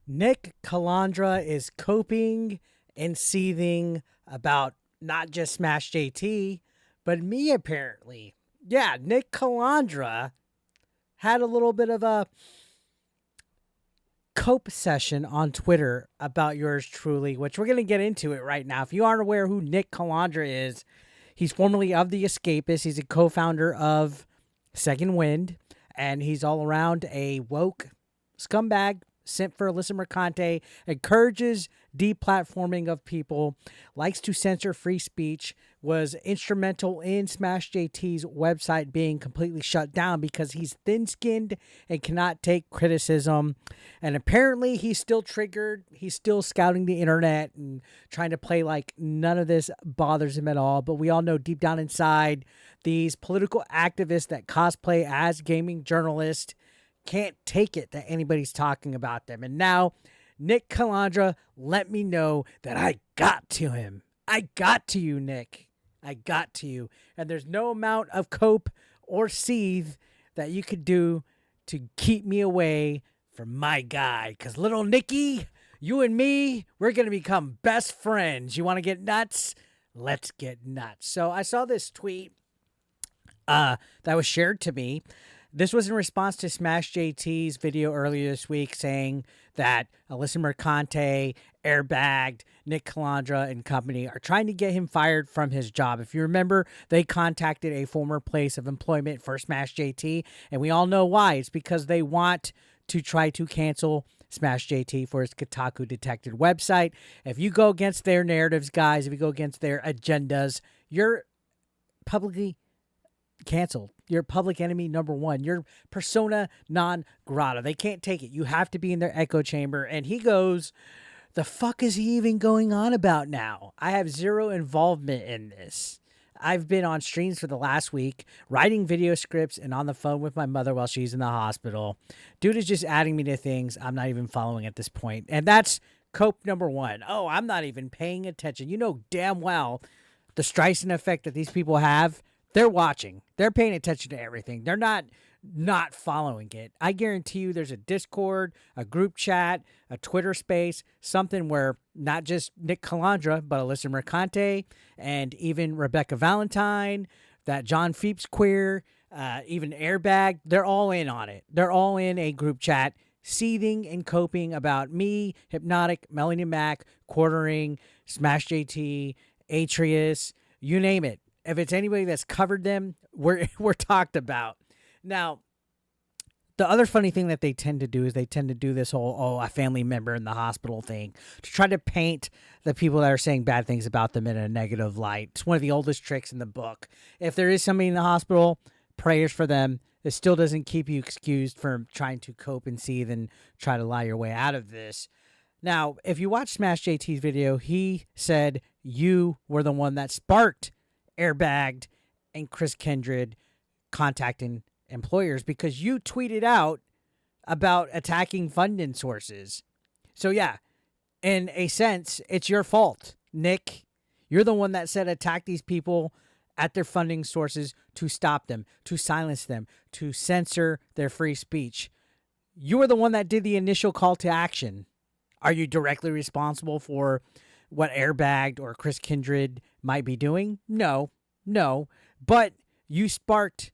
Nick Calandra is coping and seething about not just Smash JT, but me apparently. Yeah, Nick Calandra had a little bit of a cope session on Twitter about yours truly, which we're going to get into it right now. If you aren't aware who Nick Calandra is, he's formerly of The Escapists. He's a co-founder of Second Wind, and he's all around a woke scumbag. Sent for Alyssa Mercante, encourages deplatforming of people, likes to censor free speech, was instrumental in Smash JT's website being completely shut down because he's thin-skinned and cannot take criticism. And apparently he's still triggered. He's still scouting the internet and trying to play like none of this bothers him at all. But we all know deep down inside, these political activists that cosplay as gaming journalists can't take it that anybody's talking about them. And now Nick Calandra let me know that I got to him. I got to you, Nick. I got to you. And there's no amount of cope or seethe that you could do to keep me away from my guy. Because little Nicky, you and me, we're going to become best friends. You want to get nuts? Let's get nuts. So I saw this tweet that was shared to me. This was in response to Smash JT's video earlier this week saying that Alyssa Mercante, airbagged, Nick Calandra and company are trying to get him fired from his job. If you remember, they contacted a former place of employment for Smash JT, and we all know why. It's because they want to try to cancel Smash JT for his Kotaku detected website. If you go against their narratives, guys, if you go against their agendas, you're publicly canceled. You're public enemy number one. You're persona non grata. They can't take it. You have to be in their echo chamber. And he goes, the fuck is he even going on about now? I have zero involvement in this. I've been on streams for the last week, writing video scripts and on the phone with my mother while she's in the hospital. Dude is just adding me to things I'm not even following at this point. And that's cope number one. Oh, I'm not even paying attention. You know damn well the Streisand effect that these people have. They're watching. They're paying attention to everything. They're not following it. I guarantee you there's a Discord, a group chat, a Twitter space, something where not just Nick Calandra, but Alyssa Mercante and even Rebecca Valentine, that John Feep's queer, even Airbag, they're all in on it. They're all in a group chat seething and coping about me, Hypnotic, Melanie Mac, Quartering, Smash JT, Atreus, you name it. If it's anybody that's covered them, we're talked about. Now, the other funny thing that they tend to do is they tend to do this whole, a family member in the hospital thing to try to paint the people that are saying bad things about them in a negative light. It's one of the oldest tricks in the book. If there is somebody in the hospital, prayers for them. It still doesn't keep you excused from trying to cope and seethe and try to lie your way out of this. Now, if you watch Smash JT's video, he said you were the one that sparked Airbagged and Chris Kindred contacting employers because you tweeted out about attacking funding sources. So yeah, in a sense, it's your fault, Nick. You're the one that said attack these people at their funding sources to stop them, to silence them, to censor their free speech. You were the one that did the initial call to action. Are you directly responsible for what Airbagged or Chris Kindred might be doing? No. But you sparked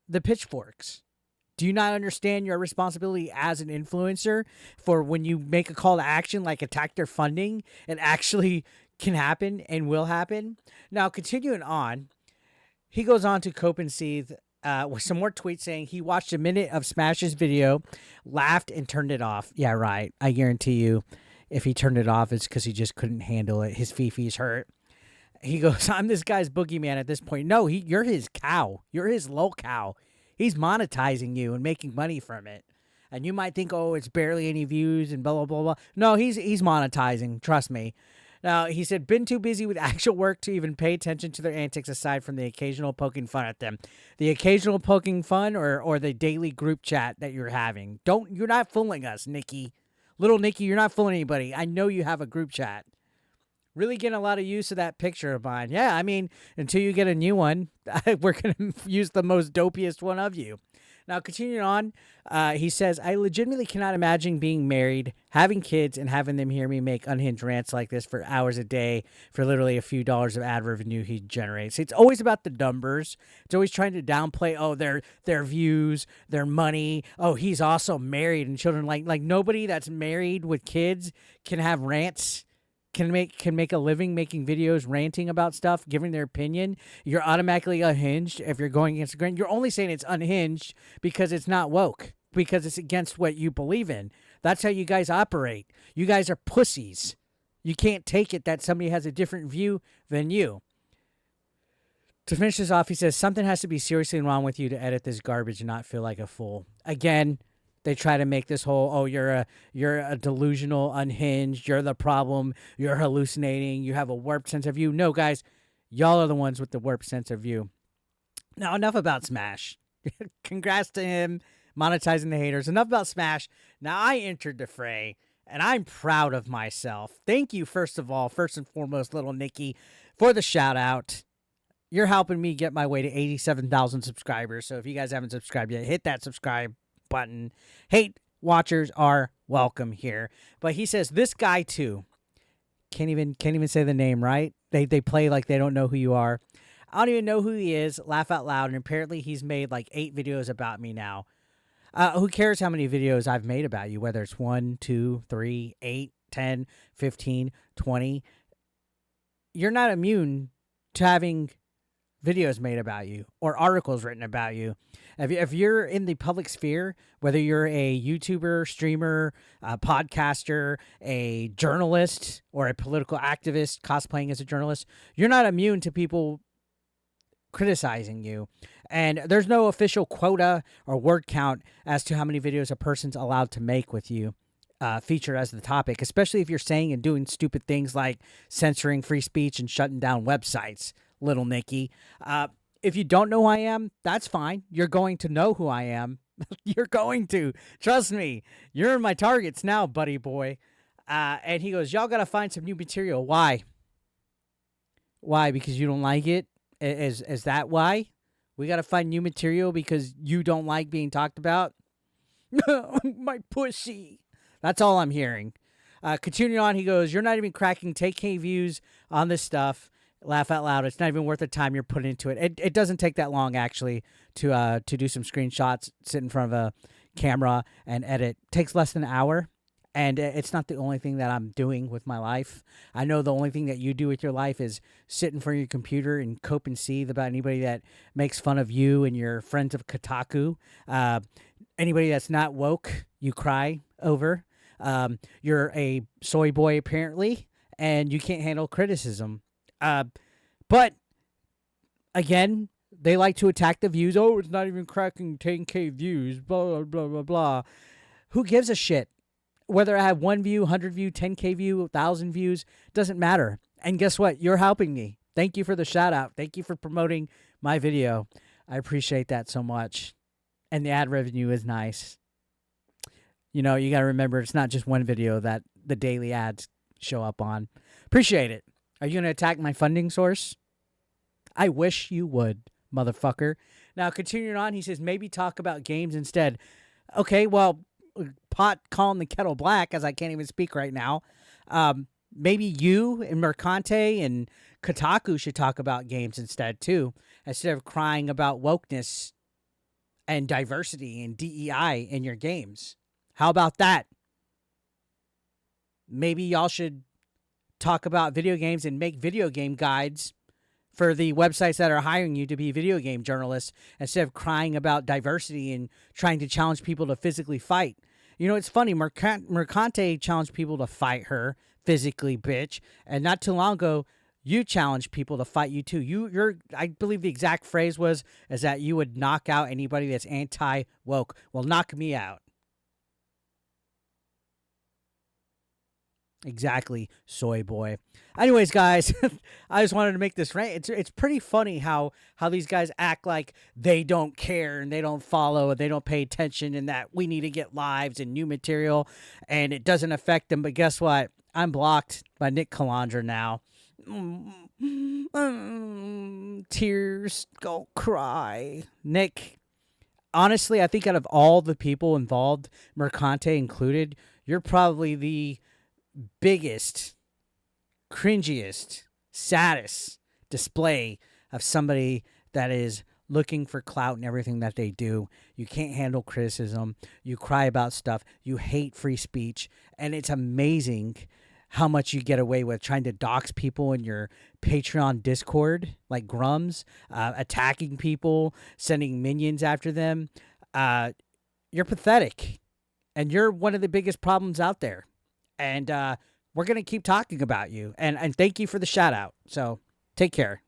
the pitchforks. Do you not understand your responsibility as an influencer for when you make a call to action like attack their funding, it actually can happen and will happen? Now, continuing on, he goes on to cope and seethe with some more tweets saying he watched a minute of Smash's video, laughed, and turned it off. Yeah, right. I guarantee you, if he turned it off, it's because he just couldn't handle it. His fifi's hurt. He goes, I'm this guy's boogeyman at this point. No, you're his cow. You're his low cow. He's monetizing you and making money from it. And you might think, oh, it's barely any views and blah, blah, blah, blah. No, he's monetizing. Trust me. Now, he said, been too busy with actual work to even pay attention to their antics aside from the occasional poking fun at them. The occasional poking fun or the daily group chat that you're having. You're not fooling us, Nikki. Little Nikki, you're not fooling anybody. I know you have a group chat. Really getting a lot of use of that picture of mine. Yeah, I mean, until you get a new one, we're going to use the most dopiest one of you. Now, continuing on, he says, I legitimately cannot imagine being married, having kids, and having them hear me make unhinged rants like this for hours a day for literally a few dollars of ad revenue he generates. It's always about the numbers. It's always trying to downplay, their views, their money. Oh, he's also married and children. Like nobody that's married with kids can have rants. Can make a living making videos, ranting about stuff, giving their opinion. You're automatically unhinged if you're going against the grain. You're only saying it's unhinged because it's not woke, because it's against what you believe in. That's how you guys operate. You guys are pussies. You can't take it that somebody has a different view than you. To finish this off, he says, something has to be seriously wrong with you to edit this garbage and not feel like a fool. Again, they try to make this whole, you're a delusional, unhinged, you're the problem, you're hallucinating, you have a warped sense of view. No, guys, y'all are the ones with the warped sense of view. Now, enough about Smash. Congrats to him monetizing the haters. Enough about Smash. Now, I entered the fray, and I'm proud of myself. Thank you, first and foremost, little Nikki, for the shout-out. You're helping me get my way to 87,000 subscribers, so if you guys haven't subscribed yet, hit that subscribe button. Hate watchers are welcome here. But he says this guy too can't even say the name right. They play like they don't know who you are. I don't even know who he is. Laugh out loud. And apparently he's made like 8 videos about me now. Who cares how many videos I've made about you, whether it's 1, 2, 3, 8, 10, 15, 20. You're not immune to having videos made about you or articles written about you. If you're in the public sphere, whether you're a YouTuber, streamer, a podcaster, a journalist, or a political activist cosplaying as a journalist, you're not immune to people criticizing you. And there's no official quota or word count as to how many videos a person's allowed to make with you. Featured as the topic, especially if you're saying and doing stupid things like censoring free speech and shutting down websites, little Nikki. If you don't know who I am, that's fine. You're going to know who I am. You're going to. Trust me. You're in my targets now, buddy boy. And he goes, y'all got to find some new material. Why? Why? Because you don't like it? Is that why? We got to find new material because you don't like being talked about? My pussy. That's all I'm hearing. Continuing on, he goes, you're not even cracking 10K views on this stuff. Laugh out loud. It's not even worth the time you're putting into it. It doesn't take that long, actually, to do some screenshots, sit in front of a camera, and edit. It takes less than an hour, and it's not the only thing that I'm doing with my life. I know the only thing that you do with your life is sit in front of your computer and cope and seethe about anybody that makes fun of you and your friends of Kotaku. Anybody that's not woke, you cry over. You're a soy boy, apparently, and you can't handle criticism. But again, they like to attack the views. Oh, it's not even cracking 10K views, blah, blah, blah, blah, blah. Who gives a shit? Whether I have 1 view, 100 view, 10K view, 1,000 views, doesn't matter. And guess what? You're helping me. Thank you for the shout out. Thank you for promoting my video. I appreciate that so much. And the ad revenue is nice. You know, you got to remember, it's not just one video that the daily ads show up on. Appreciate it. Are you going to attack my funding source? I wish you would, motherfucker. Now, continuing on, he says, maybe talk about games instead. Okay, well, pot calling the kettle black, as I can't even speak right now. Maybe you and Mercante and Kotaku should talk about games instead, too, instead of crying about wokeness and diversity and DEI in your games. How about that? Maybe y'all should talk about video games and make video game guides for the websites that are hiring you to be video game journalists instead of crying about diversity and trying to challenge people to physically fight. You know, it's funny. Mercante challenged people to fight her physically, bitch. And not too long ago, you challenged people to fight you too. I believe the exact phrase is that you would knock out anybody that's anti-woke. Well, knock me out. Exactly, soy boy. Anyways, guys, I just wanted to make this rant. It's pretty funny how these guys act like they don't care and they don't follow and they don't pay attention and that we need to get lives and new material and it doesn't affect them. But guess what? I'm blocked by Nick Calandra now. Tears, go cry. Nick, honestly, I think out of all the people involved, Mercante included, you're probably the biggest, cringiest, saddest display of somebody that is looking for clout in everything that they do. You can't handle criticism. You cry about stuff. You hate free speech. And it's amazing how much you get away with trying to dox people in your Patreon Discord, like Grums, attacking people, sending minions after them. You're pathetic. And you're one of the biggest problems out there. And we're going to keep talking about you. And thank you for the shout out. So take care.